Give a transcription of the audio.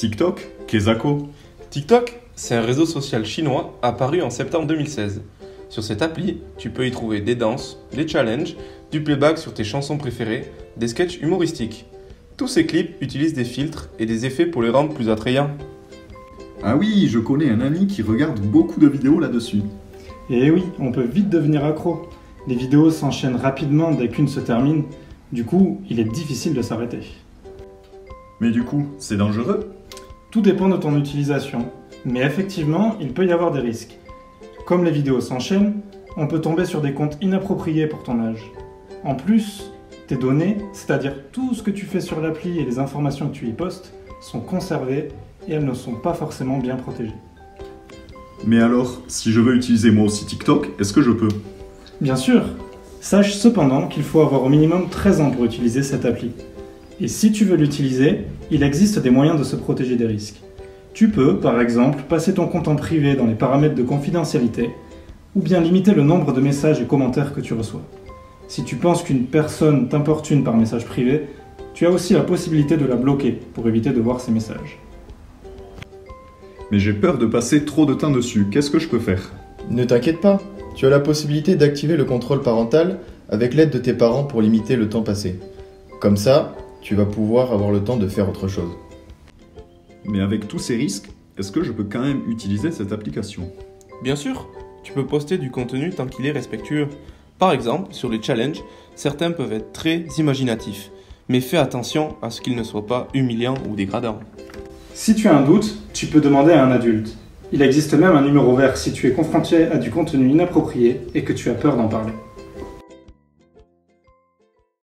TikTok, Kezako. TikTok, c'est un réseau social chinois apparu en septembre 2016. Sur cette appli, tu peux y trouver des danses, des challenges, du playback sur tes chansons préférées, des sketchs humoristiques. Tous ces clips utilisent des filtres et des effets pour les rendre plus attrayants. Ah oui, je connais un ami qui regarde beaucoup de vidéos là-dessus. Et oui, on peut vite devenir accro. Les vidéos s'enchaînent rapidement dès qu'une se termine. Du coup, il est difficile de s'arrêter. Mais du coup, c'est dangereux? Tout dépend de ton utilisation. Mais effectivement, il peut y avoir des risques. Comme les vidéos s'enchaînent, on peut tomber sur des comptes inappropriés pour ton âge. En plus, tes données, c'est-à-dire tout ce que tu fais sur l'appli et les informations que tu y postes, sont conservées et elles ne sont pas forcément bien protégées. Mais alors, si je veux utiliser moi aussi TikTok, est-ce que je peux? Bien sûr, sache cependant qu'il faut avoir au minimum 13 ans pour utiliser cette appli. Et si tu veux l'utiliser, il existe des moyens de se protéger des risques. Tu peux, par exemple, passer ton compte en privé dans les paramètres de confidentialité, ou bien limiter le nombre de messages et commentaires que tu reçois. Si tu penses qu'une personne t'importune par message privé, tu as aussi la possibilité de la bloquer pour éviter de voir ces messages. Mais j'ai peur de passer trop de temps dessus, qu'est-ce que je peux faire? Ne t'inquiète pas, tu as la possibilité d'activer le contrôle parental avec l'aide de tes parents pour limiter le temps passé. Comme ça, tu vas pouvoir avoir le temps de faire autre chose. Mais avec tous ces risques, est-ce que je peux quand même utiliser cette application? Bien sûr, tu peux poster du contenu tant qu'il est respectueux. Par exemple, sur les challenges, certains peuvent être très imaginatifs, mais fais attention à ce qu'ils ne soient pas humiliants ou dégradants. Si tu as un doute, tu peux demander à un adulte. Il existe même un numéro vert si tu es confronté à du contenu inapproprié et que tu as peur d'en parler.